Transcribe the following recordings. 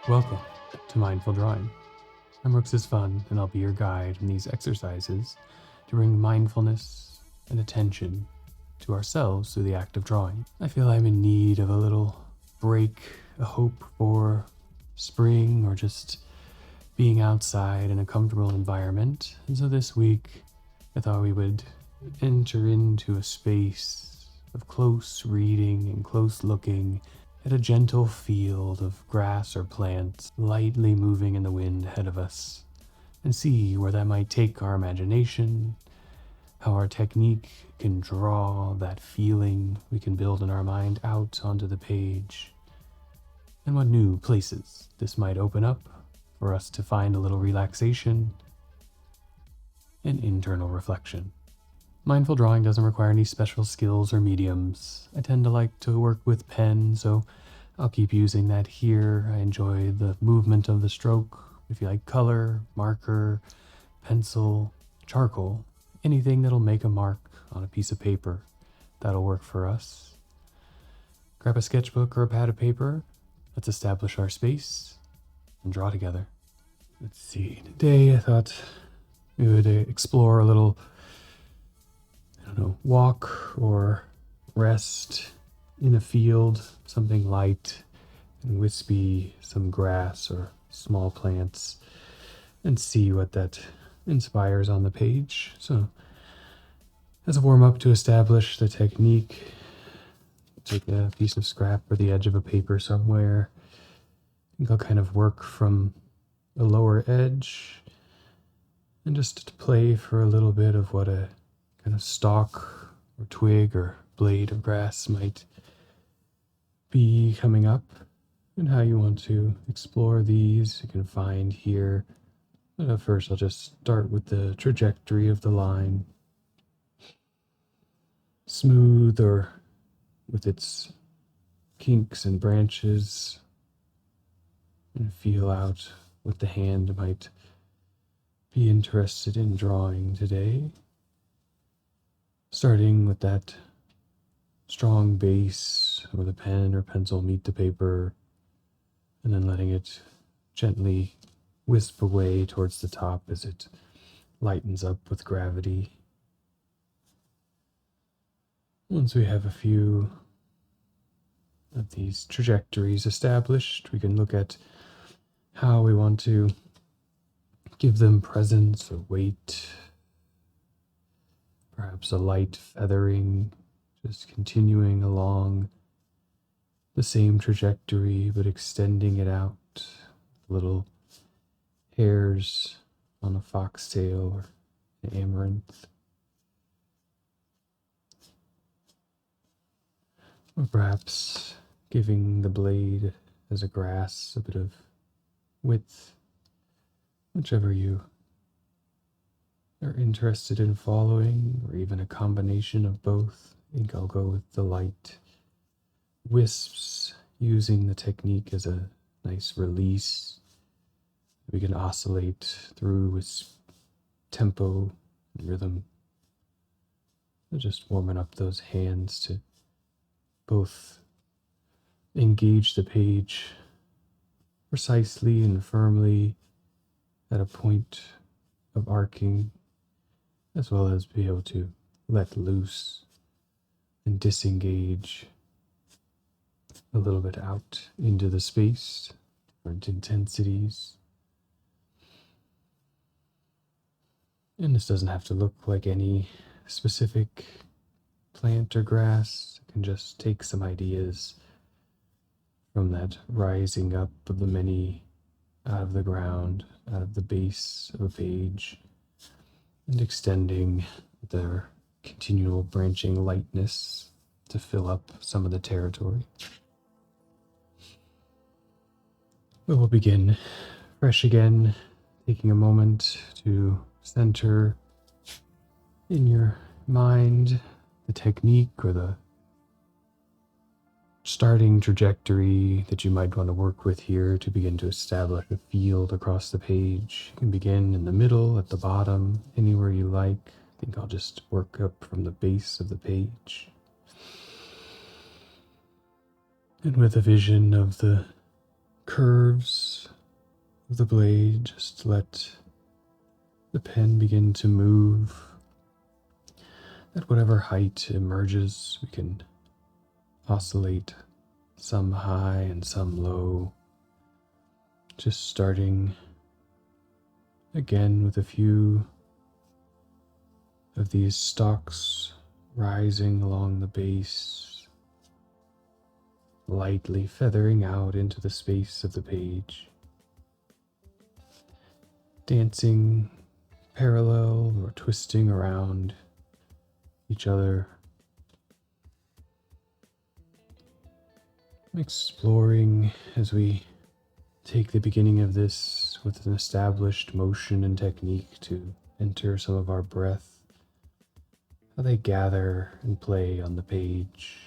Welcome to Mindful Drawing. I'm Rooks' Fun, and I'll be your guide in these exercises to bring mindfulness and attention to ourselves through the act of drawing. I feel I'm in need of a little break, a hope for spring, or just being outside in a comfortable environment. And so this week, I thought we would enter into a space of close reading and close looking at a gentle field of grass or plants lightly moving in the wind ahead of us, and see where that might take our imagination, how our technique can draw that feeling we can build in our mind out onto the page, and what new places this might open up for us to find a little relaxation and internal reflection. Mindful drawing doesn't require any special skills or mediums. I tend to like to work with pen, so I'll keep using that here. I enjoy the movement of the stroke. If you like color, marker, pencil, charcoal, anything that'll make a mark on a piece of paper, that'll work for us. Grab a sketchbook or a pad of paper. Let's establish our space and draw together. Let's see. Today I thought we would explore a little walk or rest in a field, something light and wispy, some grass or small plants, and see what that inspires on the page. So as a warm-up to establish the technique, take a piece of scrap or the edge of a paper somewhere. I think I'll kind of work from a lower edge and just play for a little bit of what a kind of stalk or twig or blade of grass might be coming up, and how you want to explore these. You can find here. But first I'll just start with the trajectory of the line. Smooth or with its kinks and branches, and feel out what the hand might be interested in drawing today. Starting with that strong base where the pen or pencil meet the paper, and then letting it gently wisp away towards the top as it lightens up with gravity. Once we have a few of these trajectories established, we can look at how we want to give them presence or weight. Perhaps a light feathering, just continuing along the same trajectory, but extending it out. Little hairs on a foxtail or an amaranth. Or perhaps giving the blade as a grass a bit of width, whichever you are interested in following, or even a combination of both. I think I'll go with the light wisps, using the technique as a nice release. We can oscillate through with tempo and rhythm. So just warming up those hands to both engage the page precisely and firmly at a point of arcing, as well as be able to let loose and disengage a little bit out into the space, different intensities. And this doesn't have to look like any specific plant or grass. It can just take some ideas from that rising up of the many out of the ground, out of the base of a page, and extending their continual branching lightness to fill up some of the territory. We will begin fresh again, taking a moment to center in your mind the technique or the starting trajectory that you might want to work with here to begin to establish a field across the page. You can begin in the middle, at the bottom, anywhere you like. I think I'll just work up from the base of the page. And with a vision of the curves of the blade, just let the pen begin to move. At whatever height emerges, we can oscillate, some high and some low, just starting again with a few of these stalks rising along the base, lightly feathering out into the space of the page, dancing parallel or twisting around each other, exploring as we take the beginning of this with an established motion and technique to enter some of our breath, how they gather and play on the page,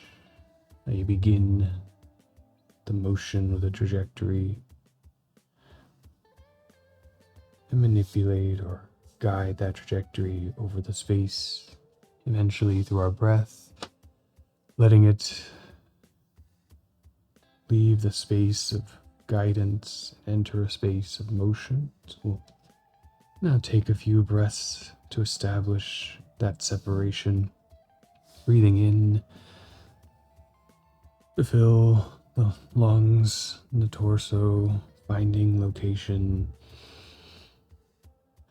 how you begin the motion with a trajectory and manipulate or guide that trajectory over the space, eventually through our breath, letting it leave the space of guidance and enter a space of motion. So we'll now take a few breaths to establish that separation, breathing in to fill the lungs and the torso, finding location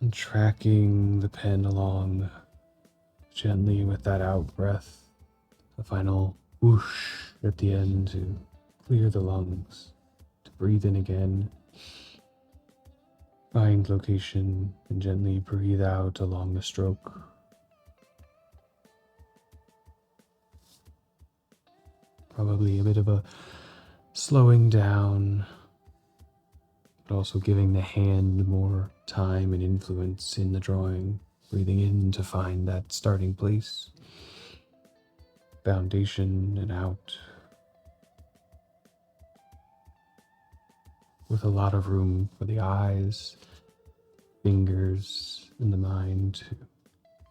and tracking the pen along gently with that out breath, the final whoosh at the end to clear the lungs, to breathe in again, find location, and gently breathe out along the stroke. Probably a bit of a slowing down, but also giving the hand more time and influence in the drawing, breathing in to find that starting place, foundation, and out, with a lot of room for the eyes, fingers, and the mind to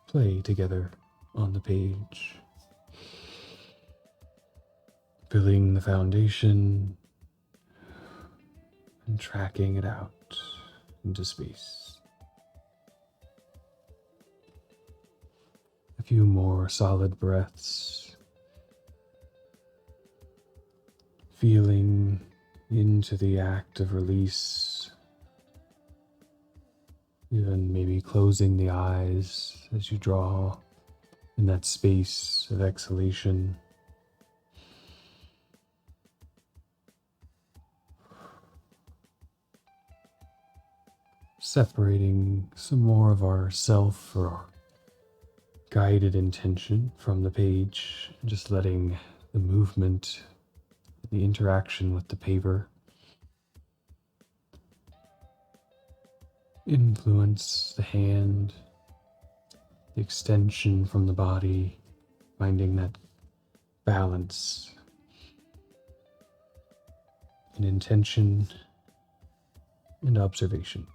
play together on the page, filling the foundation and tracking it out into space. A few more solid breaths, feeling into the act of release, even maybe closing the eyes as you draw in that space of exhalation. Separating some more of our self or our guided intention from the page, just letting the movement, the interaction with the paper influence the hand, the extension from the body, finding that balance in intention and observation.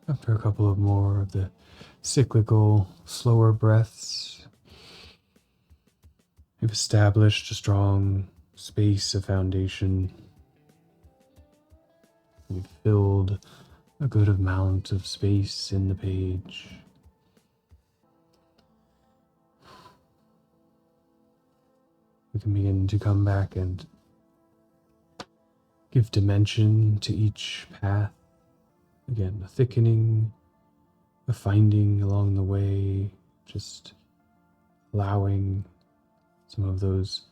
After a couple of more of the cyclical, slower breaths, we've established a strong space of foundation. We've filled a good amount of space in the page. We can begin to come back and give dimension to each path. Again, a thickening, a finding along the way, just allowing some of those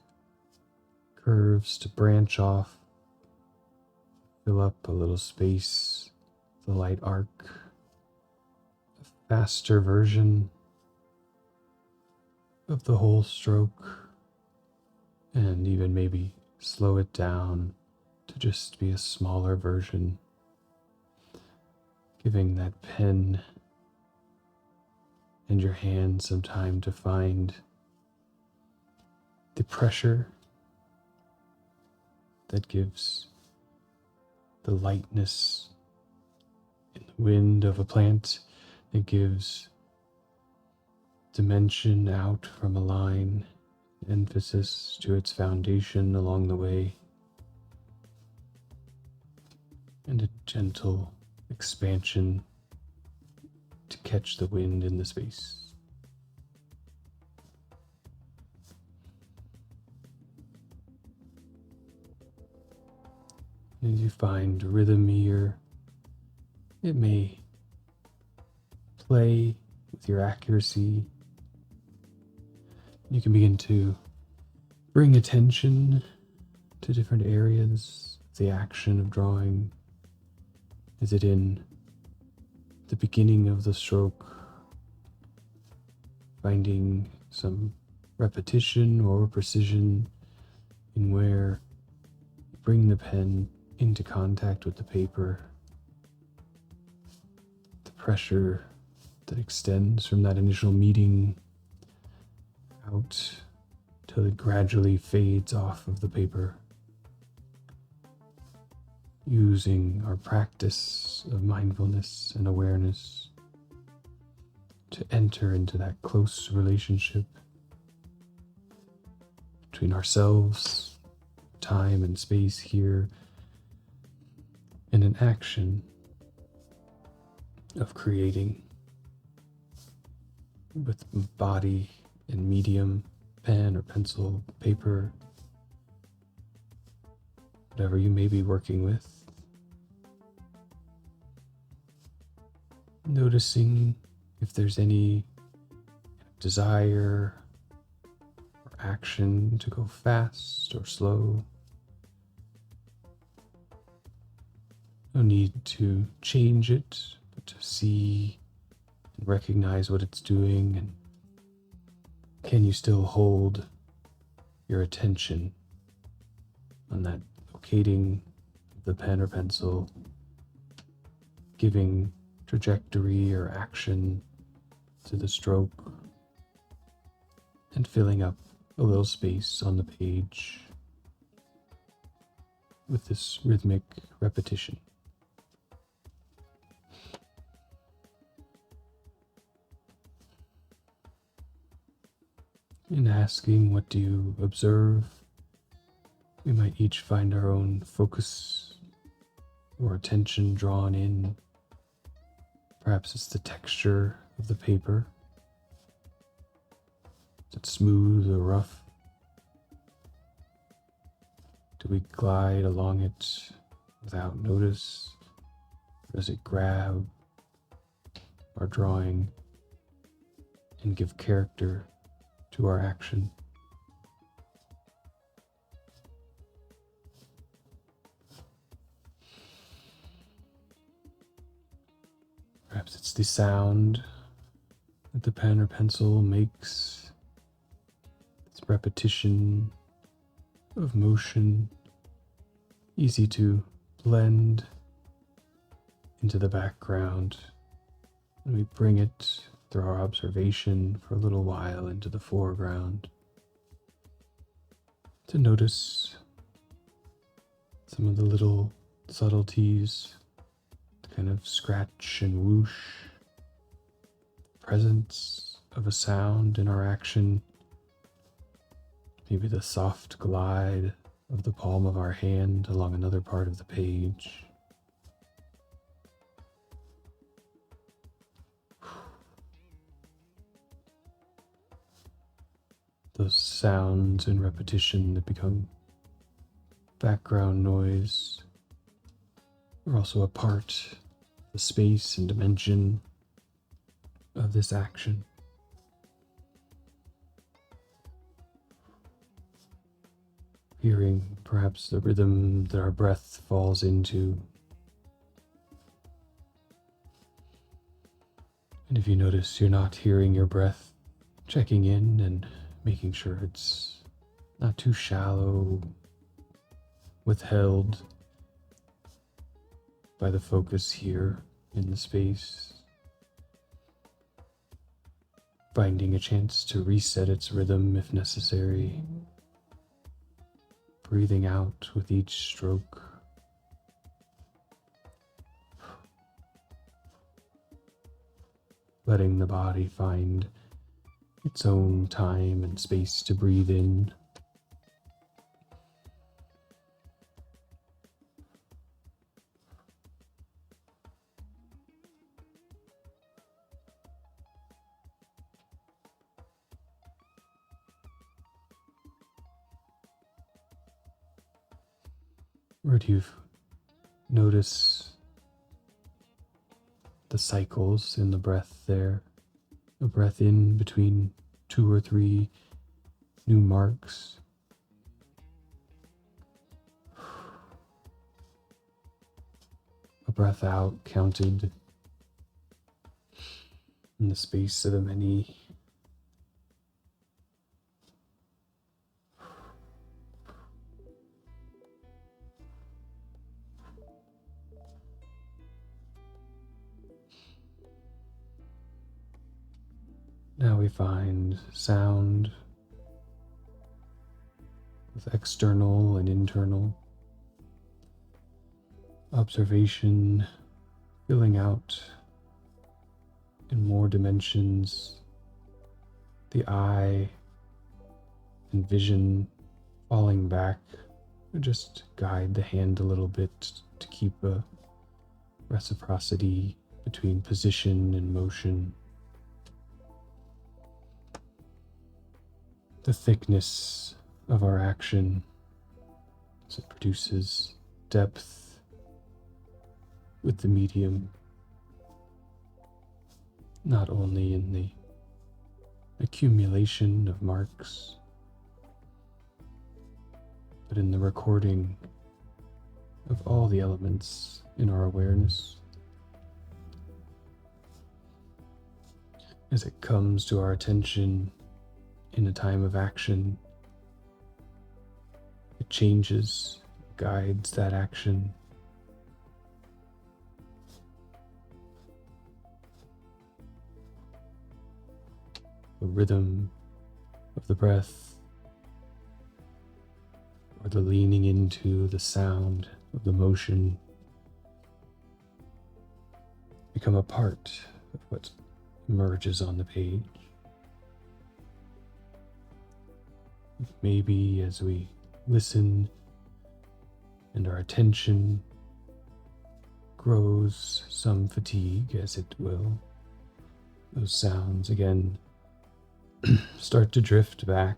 curves to branch off, fill up a little space, the light arc, a faster version of the whole stroke, and even maybe slow it down to just be a smaller version, giving that pen and your hand some time to find the pressure that gives the lightness in the wind of a plant, that gives dimension out from a line, emphasis to its foundation along the way, and a gentle expansion to catch the wind in the space. As you find rhythm here, it may play with your accuracy. You can begin to bring attention to different areas of the action of drawing. Is it in the beginning of the stroke, finding some repetition or precision in where you bring the pen into contact with the paper, the pressure that extends from that initial meeting out till it gradually fades off of the paper, using our practice of mindfulness and awareness to enter into that close relationship between ourselves, time and space here, and an action of creating with body and medium, pen or pencil, paper, whatever you may be working with. Noticing if there's any desire or action to go fast or slow. No need to change it, but to see and recognize what it's doing, and can you still hold your attention on that locating of the pen or pencil, giving trajectory or action to the stroke, and filling up a little space on the page with this rhythmic repetition. In asking, what do you observe? We might each find our own focus or attention drawn in. Perhaps it's the texture of the paper. Is it smooth or rough? Do we glide along it without notice? Or does it grab our drawing and give character to our action? Perhaps it's the sound that the pen or pencil makes. It's repetition of motion, easy to blend into the background, and we bring it through our observation for a little while into the foreground to notice some of the little subtleties, the kind of scratch and whoosh, presence of a sound in our action, maybe the soft glide of the palm of our hand along another part of the page. Those sounds and repetition that become background noise are also a part of the space and dimension of this action. Hearing perhaps the rhythm that our breath falls into. And if you notice you're not hearing your breath, checking in and making sure it's not too shallow, withheld by the focus here in the space. Finding a chance to reset its rhythm if necessary. Breathing out with each stroke. Letting the body find its own time and space to breathe in. Or do you notice the cycles in the breath there? A breath in between 2 or 3 new marks. A breath out counted in the space of a many. Now we find sound with external and internal observation filling out in more dimensions, the eye and vision falling back. Just guide the hand a little bit to keep a reciprocity between position and motion. The thickness of our action as it produces depth with the medium, not only in the accumulation of marks, but in the recording of all the elements in our awareness. As it comes to our attention in a time of action, it changes, guides that action. The rhythm of the breath, or the leaning into the sound of the motion, become a part of what emerges on the page. Maybe as we listen and our attention grows some fatigue, as it will, those sounds again start to drift back,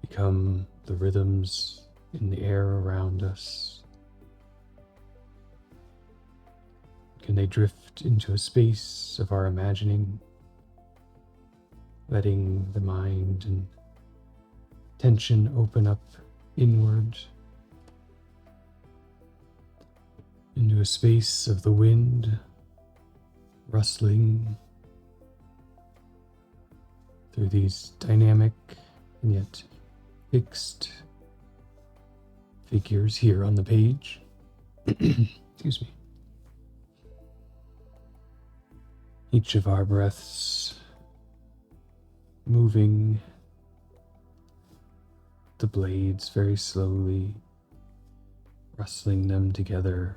become the rhythms in the air around us. Can they drift into a space of our imagining, letting the mind and tension open up inward into a space of the wind rustling through these dynamic and yet fixed figures here on the page. Excuse me. Each of our breaths moving the blades very slowly, rustling them together,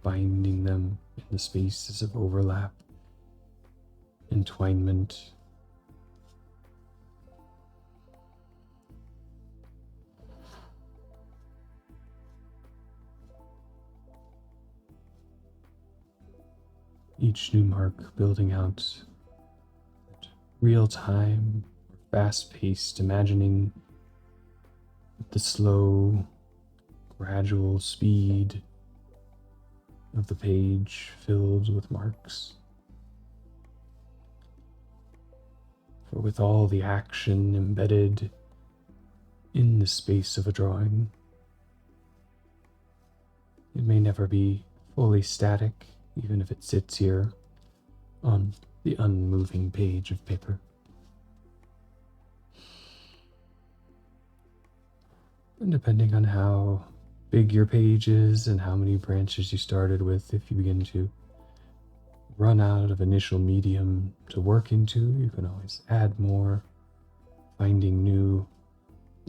binding them in the spaces of overlap, entwinement. Each new mark building out real time, fast paced, imagining the slow, gradual speed of the page filled with marks. For with all the action embedded in the space of a drawing, it may never be fully static, even if it sits here on the unmoving page of paper. And depending on how big your page is and how many branches you started with, if you begin to run out of initial medium to work into, you can always add more, finding new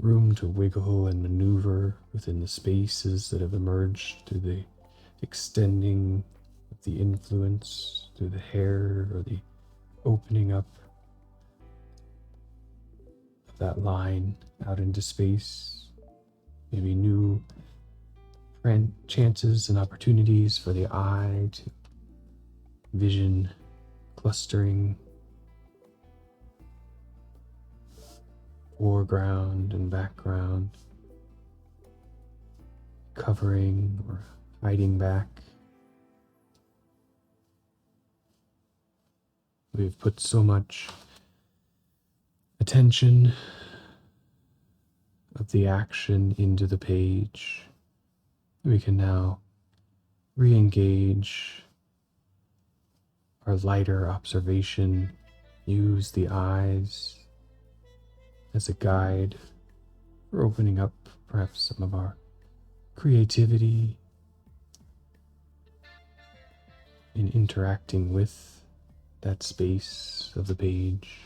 room to wiggle and maneuver within the spaces that have emerged through the extending of the influence, through the hair or the opening up that line out into space, maybe new chances and opportunities for the eye to vision clustering, foreground and background, covering or hiding back. We've put so much attention of the action into the page. We can now re-engage our lighter observation, use the eyes as a guide for opening up perhaps some of our creativity in interacting with that space of the page.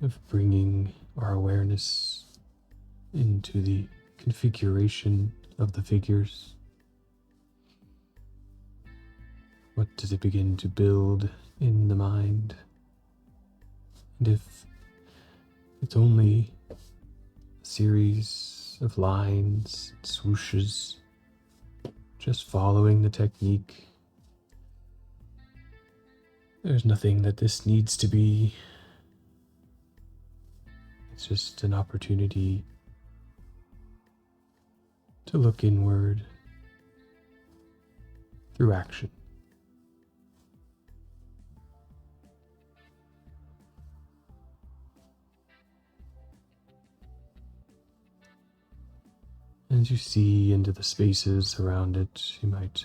Of bringing our awareness into the configuration of the figures. What does it begin to build in the mind? And if it's only a series of lines, swooshes, just following the technique, there's nothing that this needs to be. It's just an opportunity to look inward through action. As you see into the spaces around it, you might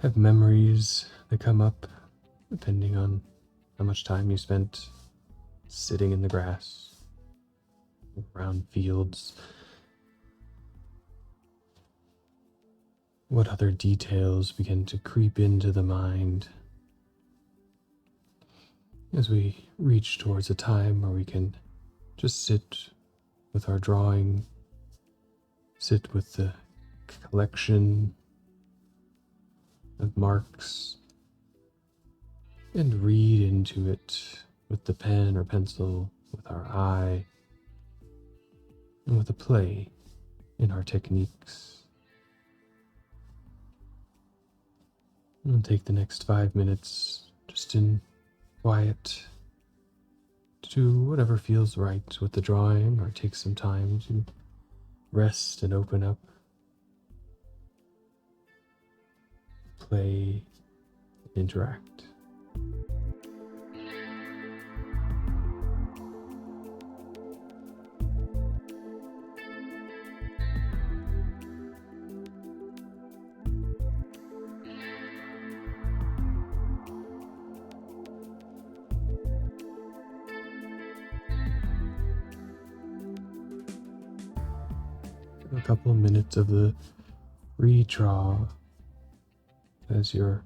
have memories that come up depending on how much time you spent sitting in the grass, around fields. What other details begin to creep into the mind as we reach towards a time where we can just sit with our drawing, sit with the collection of marks, and read into it with the pen or pencil, with our eye, and with a play in our techniques. And take the next 5 minutes just in quiet to do whatever feels right with the drawing, or take some time to rest and open up, play, interact. A couple of minutes of the redraw as you're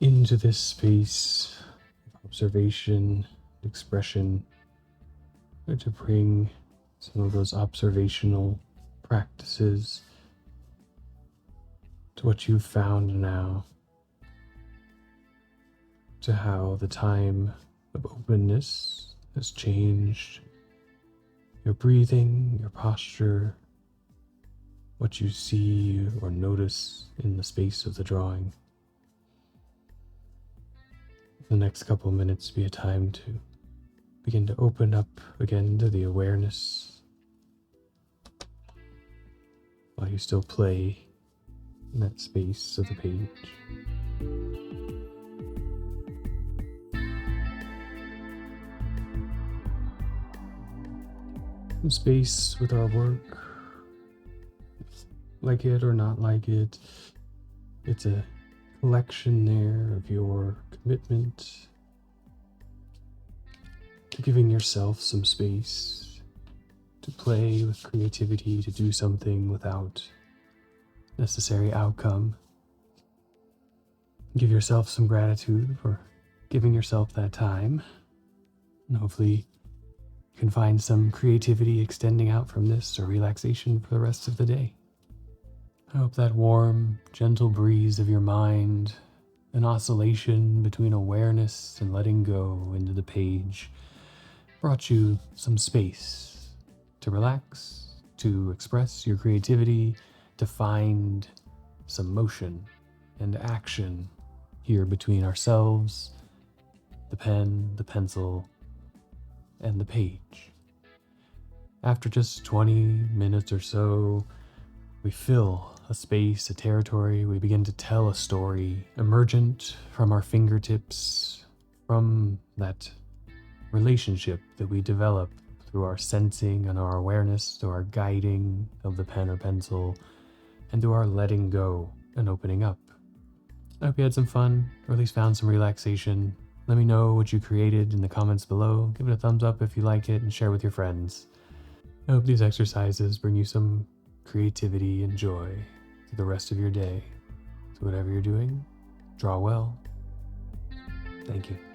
into this space of observation, expression, to bring some of those observational practices to what you've found now, to how the time of openness has changed your breathing, your posture, what you see or notice in the space of the drawing. The next couple of minutes be a time to begin to open up again to the awareness while you still play in that space of the page. Space with our work, like it or not like it, it's a collection there of your commitment to giving yourself some space to play with creativity, to do something without necessary outcome. Give yourself some gratitude for giving yourself that time, and hopefully you can find some creativity extending out from this, or relaxation for the rest of the day. I hope that warm, gentle breeze of your mind, an oscillation between awareness and letting go into the page, brought you some space to relax, to express your creativity, to find some motion and action here between ourselves, the pen, the pencil, and the page. After just 20 minutes or so, we fill a space, a territory. We begin to tell a story emergent from our fingertips, from that relationship that we develop through our sensing and our awareness, through our guiding of the pen or pencil, and through our letting go and opening up. I hope you had some fun, or at least found some relaxation. Let me know what you created in the comments below. Give it a thumbs up if you like it and share with your friends. I hope these exercises bring you some creativity and joy through the rest of your day. So whatever you're doing, draw well. Thank you.